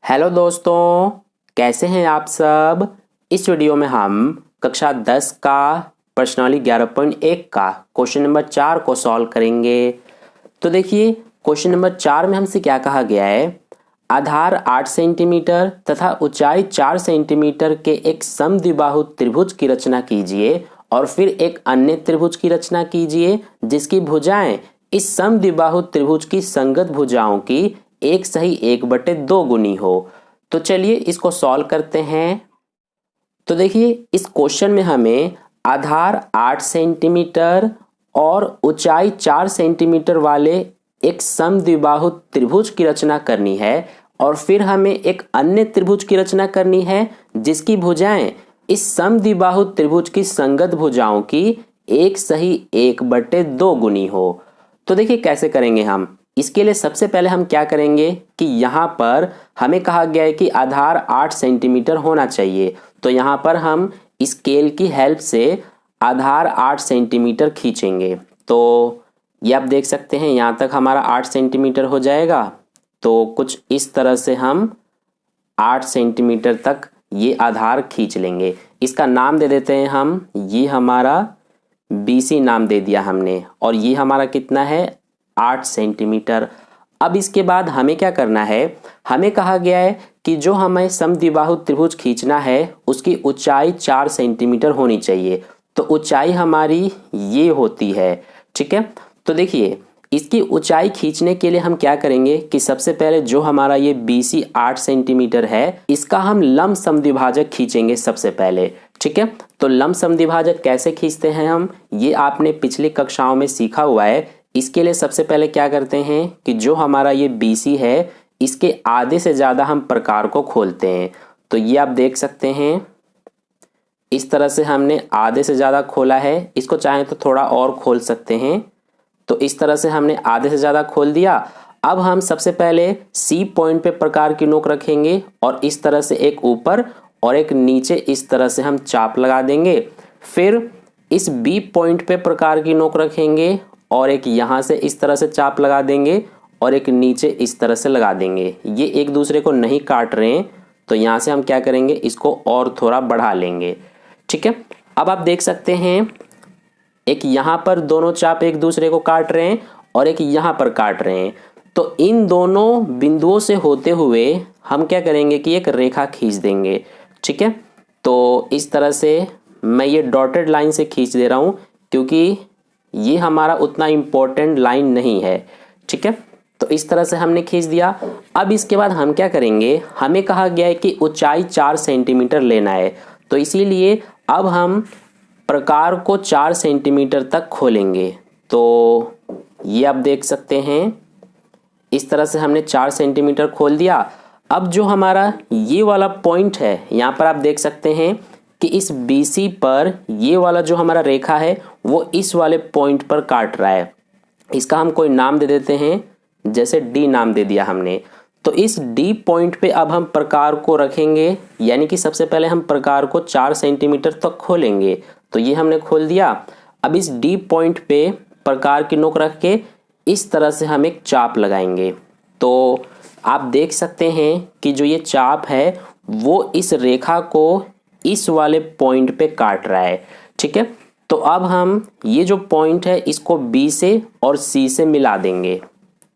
Hello दोस्तों, कैसे हैं आप सब। इस वीडियो में हम कक्षा 10 का प्रश्नावली 11.1 का क्वेश्चन नंबर 4 को सॉल्व करेंगे। तो देखिए, क्वेश्चन नंबर 4 में हमसे क्या कहा गया है। आधार 8 सेंटीमीटर तथा ऊंचाई 4 सेंटीमीटर के एक समद्विबाहु त्रिभुज की रचना कीजिए और फिर एक अन्य त्रिभुज की रचना कीजिए जिसकी भुजाएं इस समद्विबाहु त्रिभुज की संगत भुजाओं की एक सही 1/2 गुनी हो। तो चलिए इसको सॉल्व करते हैं। तो देखिए, इस क्वेश्चन में हमें आधार 8 सेंटीमीटर और ऊंचाई 4 सेंटीमीटर वाले एक समद्विबाहु त्रिभुज की रचना करनी है और फिर हमें एक अन्य त्रिभुज की रचना करनी है जिसकी भुजाएं इस समद्विबाहु त्रिभुज की संगत भुजाओं की एक सही 1/2 गुनी हो। तो देखिए कैसे करेंगे हम। इसके लिए सबसे पहले हम क्या करेंगे कि यहाँ पर हमें कहा गया है कि आधार 8 सेंटीमीटर होना चाहिए। तो यहाँ पर हम स्केल की हेल्प से आधार 8 सेंटीमीटर खींचेंगे। तो ये आप देख सकते हैं, यहाँ तक हमारा 8 सेंटीमीटर हो जाएगा। तो कुछ इस तरह से हम 8 सेंटीमीटर तक ये आधार खींच लेंगे। इसका नाम दे देते हैं हम, ये हमारा BC नाम दे दिया हमने, और ये हमारा कितना है 8 सेंटीमीटर। अब इसके बाद हमें क्या करना है, हमें कहा गया है कि जो हमें समद्विबाहु त्रिभुज खींचना है उसकी ऊंचाई 4 सेंटीमीटर होनी चाहिए। तो ऊंचाई हमारी ये होती है, ठीक है। तो देखिए, इसकी ऊंचाई खींचने के लिए हम क्या करेंगे कि सबसे पहले जो हमारा ये BC 8 सेंटीमीटर है इसका हम लंब समद्विभाजक खींचेंगे सबसे पहले, ठीक है। तो लंब समद्विभाजक कैसे खींचते हैं हम, ये आपने पिछली कक्षाओं में सीखा हुआ है। इसके लिए सबसे पहले क्या करते हैं कि जो हमारा ये BC है इसके आधे से ज़्यादा हम प्रकार को खोलते हैं। तो ये आप देख सकते हैं, इस तरह से हमने आधे से ज़्यादा खोला है। इसको चाहें तो थोड़ा और खोल सकते हैं। तो इस तरह से हमने आधे से ज़्यादा खोल दिया। अब हम सबसे पहले C पॉइंट पे प्रकार की नोक रखेंगे और इस तरह से एक ऊपर और एक नीचे इस तरह से हम चाप लगा देंगे। फिर इस B पॉइंट पे प्रकार की नोक रखेंगे और एक यहाँ से इस तरह से चाप लगा देंगे और एक नीचे इस तरह से लगा देंगे। ये एक दूसरे को नहीं काट रहे हैं, तो यहाँ से हम क्या करेंगे, इसको और थोड़ा बढ़ा लेंगे, ठीक है। अब आप देख सकते हैं, एक यहाँ पर दोनों चाप एक दूसरे को काट रहे हैं और एक यहाँ पर काट रहे हैं। तो इन दोनों बिंदुओं से होते हुए हम क्या करेंगे कि एक रेखा खींच देंगे, ठीक है। तो इस तरह से मैं ये डॉटेड लाइन से खींच दे रहा हूँ क्योंकि ये हमारा उतना इम्पोर्टेंट लाइन नहीं है, ठीक है। तो इस तरह से हमने खींच दिया। अब इसके बाद हम क्या करेंगे, हमें कहा गया है कि ऊंचाई 4 सेंटीमीटर लेना है। तो इसीलिए अब हम प्रकार को 4 सेंटीमीटर तक खोलेंगे। तो ये आप देख सकते हैं, इस तरह से हमने 4 सेंटीमीटर खोल दिया। अब जो हमारा ये वाला पॉइंट है, यहाँ पर आप देख सकते हैं कि इस BC पर ये वाला जो हमारा रेखा है वो इस वाले पॉइंट पर काट रहा है। इसका हम कोई नाम दे देते हैं, जैसे D नाम दे दिया हमने। तो इस D पॉइंट पे अब हम प्रकार को रखेंगे, यानी कि सबसे पहले हम प्रकार को 4 सेंटीमीटर तक खोलेंगे। तो ये हमने खोल दिया। अब इस D पॉइंट पे प्रकार की नोक रख के इस तरह से हम एक चाप लगाएंगे। तो आप देख सकते हैं कि जो ये चाप है वो इस रेखा को इस वाले पॉइंट पे काट रहा है, ठीक है। तो अब हम ये जो पॉइंट है इसको B से और C से मिला देंगे।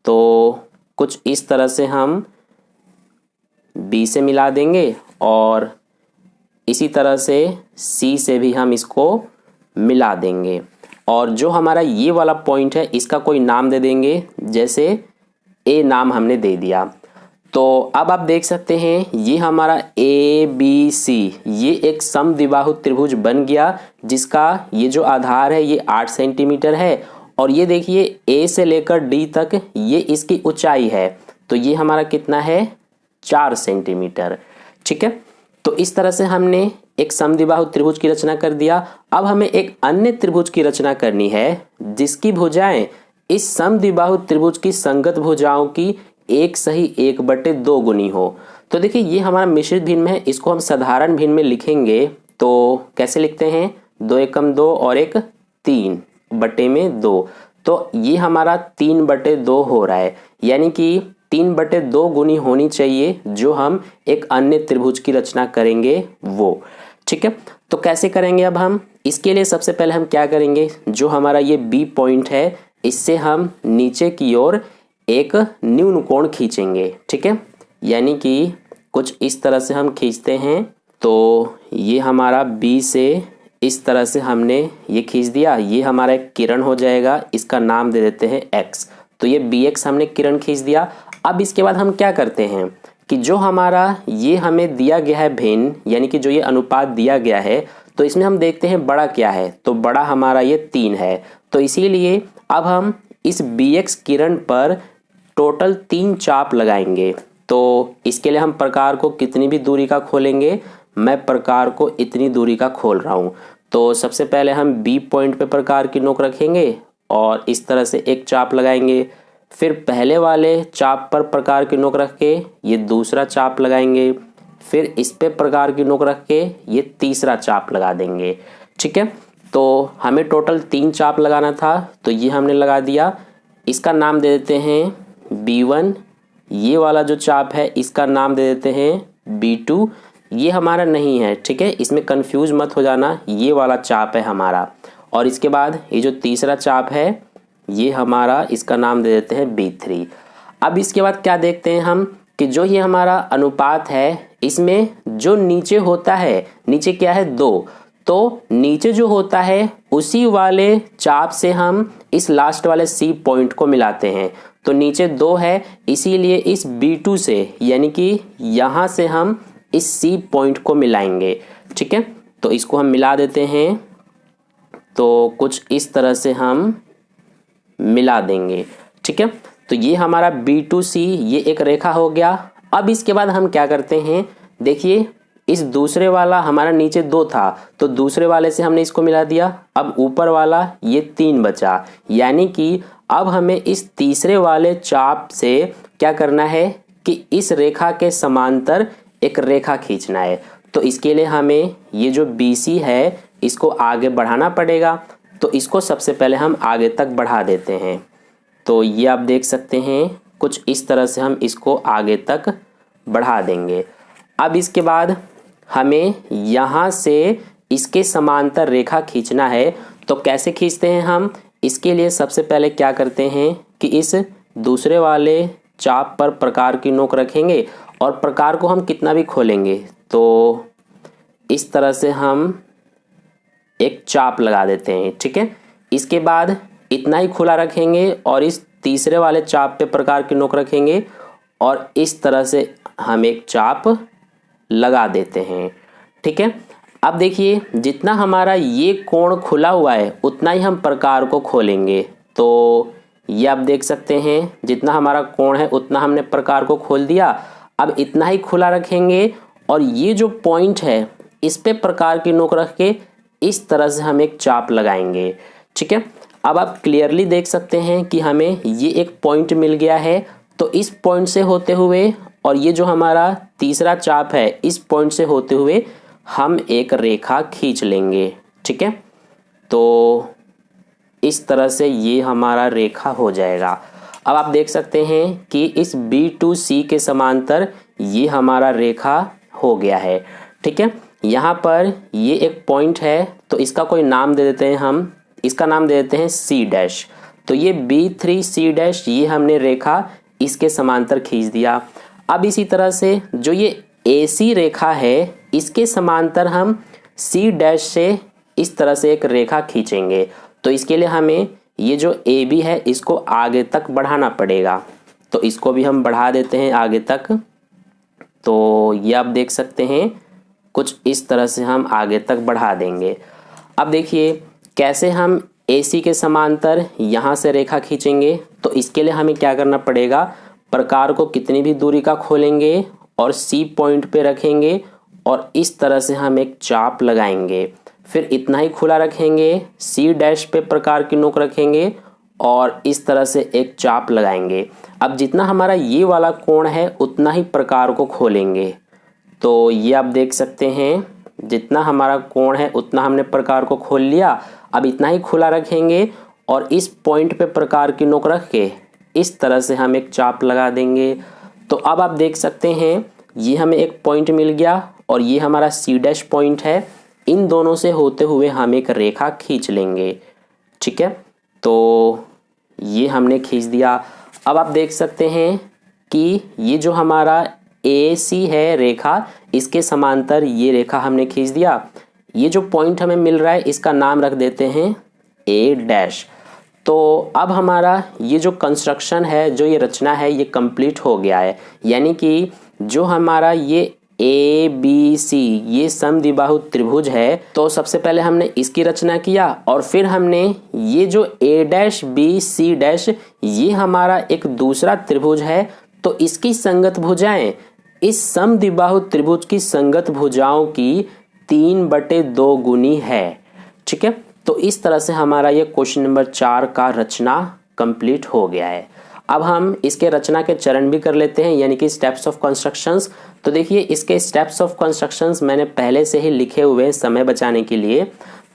तो कुछ इस तरह से हम B से मिला देंगे और इसी तरह से C से भी हम इसको मिला देंगे। और जो हमारा ये वाला पॉइंट है इसका कोई नाम दे देंगे, जैसे A नाम हमने दे दिया। तो अब आप देख सकते हैं ये हमारा ABC ये एक समद्विबाहु त्रिभुज बन गया जिसका ये जो आधार है ये 8 सेंटीमीटर है। और ये देखिए A से लेकर D तक ये इसकी ऊंचाई है। तो ये हमारा कितना है 4 सेंटीमीटर, ठीक है। तो इस तरह से हमने एक समद्विबाहु त्रिभुज की रचना कर दिया। अब हमें एक अन्य त्रिभुज की रचना करनी है जिसकी भुजाएं इस समद्विबाहु त्रिभुज की संगत भुजाओं की एक सही 1/2 गुनी हो। तो देखिए ये हमारा मिश्रित भिन्न में है, इसको हम साधारण भिन्न में लिखेंगे। तो कैसे लिखते हैं, 2 एकम 2 और एक 3 बटे में 2। तो ये हमारा 3/2 हो रहा है, यानी कि 3/2 गुनी होनी चाहिए जो हम एक अन्य त्रिभुज की रचना करेंगे वो। ठीक है, तो कैसे करेंगे अब हम इसके लिए सबसे पहले हम क्या करेंगे, जो हमारा ये बी पॉइंट है इससे हम नीचे की ओर एक न्यून कोण खींचेंगे। ठीक है, यानी कि कुछ इस तरह से हम खींचते हैं। तो ये हमारा बी से इस तरह से हमने ये खींच दिया, ये हमारा एक किरण हो जाएगा, इसका नाम दे देते हैं एक्स। तो ये बी एक्स हमने किरण खींच दिया। अब इसके बाद हम क्या करते हैं कि जो हमारा ये हमें दिया गया है भिन्न, यानी कि जो ये अनुपात दिया गया है, तो इसमें हम देखते हैं बड़ा क्या है, तो बड़ा हमारा ये 3 है। तो इसीलिए अब हम इस बी एक्स किरण पर टोटल 3 चाप लगाएंगे। तो इसके लिए हम प्रकार को कितनी भी दूरी का खोलेंगे, मैं प्रकार को इतनी दूरी का खोल रहा हूँ। तो सबसे पहले हम बी पॉइंट पे प्रकार की नोक रखेंगे और इस तरह से एक चाप लगाएंगे। फिर पहले वाले चाप पर प्रकार की नोक रख के ये दूसरा चाप लगाएंगे। फिर इस पे प्रकार की नोक रख के ये तीसरा चाप लगा देंगे। ठीक है, तो हमें टोटल 3 चाप लगाना था, तो ये हमने लगा दिया। इसका नाम दे देते हैं B1। ये वाला जो चाप है इसका नाम दे देते हैं B2। ये हमारा नहीं है, ठीक है, इसमें कंफ्यूज मत हो जाना, ये वाला चाप है हमारा। और इसके बाद ये जो तीसरा चाप है ये हमारा, इसका नाम दे देते हैं B3। अब इसके बाद क्या देखते हैं हम कि जो ये हमारा अनुपात है इसमें जो नीचे होता है, नीचे क्या है 2, तो नीचे जो होता है उसी वाले चाप से हम इस लास्ट वाले C पॉइंट को मिलाते हैं। तो नीचे 2 है, इसीलिए इस B2 से यानी कि यहाँ से हम इस C पॉइंट को मिलाएंगे। ठीक है, तो इसको हम मिला देते हैं। तो कुछ इस तरह से हम मिला देंगे। ठीक है, तो ये हमारा B2C ये एक रेखा हो गया। अब इसके बाद हम क्या करते हैं, देखिए इस दूसरे वाला हमारा नीचे 2 था, तो दूसरे वाले से हमने इसको मिला दिया। अब ऊपर वाला ये 3 बचा, यानी कि अब हमें इस तीसरे वाले चाप से क्या करना है कि इस रेखा के समांतर एक रेखा खींचना है। तो इसके लिए हमें ये जो BC है इसको आगे बढ़ाना पड़ेगा। तो इसको सबसे पहले हम आगे तक बढ़ा देते हैं। तो ये आप देख सकते हैं कुछ इस तरह से हम इसको आगे तक बढ़ा देंगे। अब इसके बाद हमें यहाँ से इसके समांतर रेखा खींचना है। तो कैसे खींचते हैं हम, इसके लिए सबसे पहले क्या करते हैं कि इस दूसरे वाले चाप पर प्रकार की नोक रखेंगे और प्रकार को हम कितना भी खोलेंगे। तो इस तरह से हम एक चाप लगा देते हैं। ठीक है, इसके बाद इतना ही खुला रखेंगे और इस तीसरे वाले चाप पे प्रकार की नोक रखेंगे और इस तरह से हम एक चाप लगा देते हैं। ठीक है, अब देखिए जितना हमारा ये कोण खुला हुआ है उतना ही हम प्रकार को खोलेंगे। तो ये आप देख सकते हैं जितना हमारा कोण है उतना हमने प्रकार को खोल दिया। अब इतना ही खुला रखेंगे और ये जो पॉइंट है इस पे प्रकार की नोक रख के इस तरह से हम एक चाप लगाएंगे। ठीक है, अब आप क्लियरली देख सकते हैं कि हमें ये एक पॉइंट मिल गया है। तो इस पॉइंट से होते हुए और ये जो हमारा तीसरा चाप है इस पॉइंट से होते हुए हम एक रेखा खींच लेंगे। ठीक है, तो इस तरह से ये हमारा रेखा हो जाएगा। अब आप देख सकते हैं कि इस B2C के समांतर ये हमारा रेखा हो गया है। ठीक है, यहाँ पर ये एक पॉइंट है, तो इसका कोई नाम दे देते हैं हम, इसका नाम दे देते हैं C'। तो ये B3C' ये हमने रेखा इसके समांतर खींच दिया। अब इसी तरह से जो ये AC रेखा है इसके समांतर हम C' से इस तरह से एक रेखा खींचेंगे। तो इसके लिए हमें ये जो AB है इसको आगे तक बढ़ाना पड़ेगा। तो इसको भी हम बढ़ा देते हैं आगे तक। तो ये आप देख सकते हैं कुछ इस तरह से हम आगे तक बढ़ा देंगे। अब देखिए कैसे हम AC के समांतर यहाँ से रेखा खींचेंगे। तो इसके लिए हमें क्या करना पड़ेगा, प्रकार को कितनी भी दूरी का खोलेंगे और C पॉइंट पे रखेंगे और इस तरह से हम एक चाप लगाएंगे। फिर इतना ही खुला रखेंगे, C' पे प्रकार की नोक रखेंगे और इस तरह से एक चाप लगाएंगे। अब जितना हमारा ये वाला कोण है उतना ही प्रकार को खोलेंगे। तो ये आप देख सकते हैं जितना हमारा कोण है उतना हमने प्रकार को खोल लिया। अब इतना ही खुला रखेंगे और इस पॉइंट पे प्रकार की नोक रख के इस तरह से हम एक चाप लगा देंगे। तो अब आप देख सकते हैं ये हमें एक पॉइंट मिल गया और ये हमारा सी डैश पॉइंट है। इन दोनों से होते हुए हम एक रेखा खींच लेंगे। ठीक है, तो ये हमने खींच दिया। अब आप देख सकते हैं कि ये जो हमारा ए सी है रेखा, इसके समांतर ये रेखा हमने खींच दिया। ये जो पॉइंट हमें मिल रहा है इसका नाम रख देते हैं ए डैश। तो अब हमारा ये जो कंस्ट्रक्शन है, जो ये रचना है, ये कंप्लीट हो गया है। यानी कि जो हमारा ये ए बी सी ये समद्विबाहु त्रिभुज है, तो सबसे पहले हमने इसकी रचना किया और फिर हमने ये जो ए डैश बी सी डैश ये हमारा एक दूसरा त्रिभुज है, तो इसकी संगत भुजाएं इस समद्विबाहु त्रिभुज की संगत भुजाओं की 3/2 गुनी है। ठीक है, तो इस तरह से हमारा ये क्वेश्चन नंबर 4 का रचना कंप्लीट हो गया है। अब हम इसके रचना के चरण भी कर लेते हैं, यानी कि स्टेप्स ऑफ कंस्ट्रक्शंस। तो देखिए इसके स्टेप्स ऑफ कंस्ट्रक्शंस मैंने पहले से ही लिखे हुए हैं समय बचाने के लिए।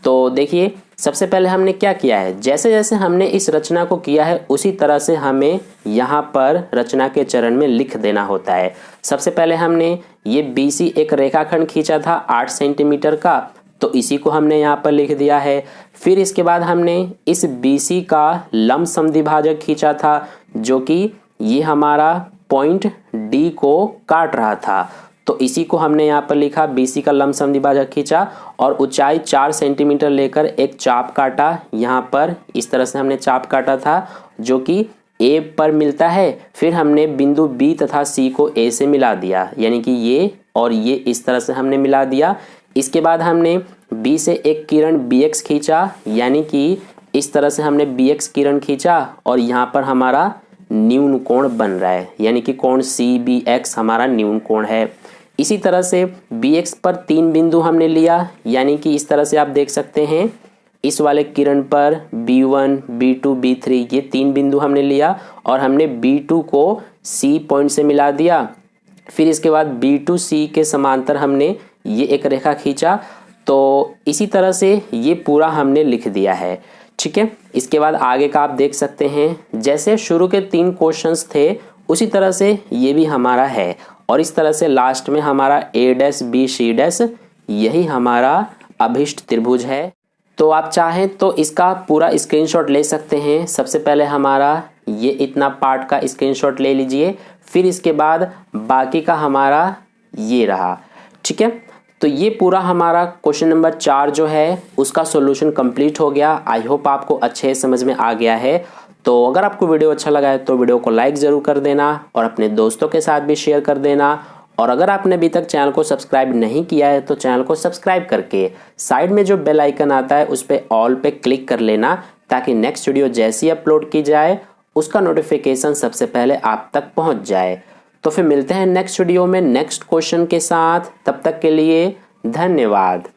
तो देखिए सबसे पहले हमने क्या किया है, जैसे जैसे हमने इस रचना को किया है उसी तरह से हमें यहाँ पर रचना के चरण में लिख देना होता है। सबसे पहले हमने ये BC एक रेखाखंड खींचा था 8 सेंटीमीटर का, तो इसी को हमने यहाँ पर लिख दिया है। फिर इसके बाद हमने इस BC का लंब समद्विभाजक खींचा था, जो कि ये हमारा पॉइंट D को काट रहा था, तो इसी को हमने यहाँ पर लिखा। BC का लंब समद्विभाजक खींचा और ऊंचाई 4 सेंटीमीटर लेकर एक चाप काटा। यहाँ पर इस तरह से हमने चाप काटा था, जो कि A पर मिलता है। फिर हमने बिंदु B तथा C को A से मिला दिया, यानी कि ये और ये इस तरह से हमने मिला दिया। इसके बाद हमने B से एक किरण BX खींचा, यानी कि इस तरह से हमने BX किरण खींचा और यहाँ पर हमारा न्यून कोण बन रहा है, यानी कि कोण CBX हमारा न्यून कोण है। इसी तरह से BX पर 3 बिंदु हमने लिया, यानी कि इस तरह से आप देख सकते हैं इस वाले किरण पर B1, B2, B3 ये 3 बिंदु हमने लिया और हमने B2 को C पॉइंट से मिला दिया। फिर इसके बाद B2 C के समांतर हमने ये एक रेखा खींचा। तो इसी तरह से ये पूरा हमने लिख दिया है। ठीक है, इसके बाद आगे का आप देख सकते हैं, जैसे शुरू के 3 क्वेश्चंस थे उसी तरह से ये भी हमारा है और इस तरह से लास्ट में हमारा A dash B C dash यही हमारा अभिष्ट त्रिभुज है। तो आप चाहें तो इसका पूरा स्क्रीनशॉट ले सकते हैं। सबसे पहले हमारा ये इतना पार्ट का स्क्रीनशॉट ले लीजिए, फिर इसके बाद बाकी का हमारा ये रहा। ठीक है, तो ये पूरा हमारा क्वेश्चन नंबर 4 जो है उसका सॉल्यूशन कंप्लीट हो गया। आई होप आपको अच्छे समझ में आ गया है। तो अगर आपको वीडियो अच्छा लगा है तो वीडियो को लाइक ज़रूर कर देना और अपने दोस्तों के साथ भी शेयर कर देना। और अगर आपने अभी तक चैनल को सब्सक्राइब नहीं किया है तो चैनल को सब्सक्राइब करके साइड में जो बेल आइकन आता है उस पर ऑल पे क्लिक कर लेना, ताकि नेक्स्ट वीडियो जैसी अपलोड की जाए उसका नोटिफिकेशन सबसे पहले आप तक पहुंच जाए। तो फिर मिलते हैं नेक्स्ट वीडियो में नेक्स्ट क्वेश्चन के साथ। तब तक के लिए धन्यवाद।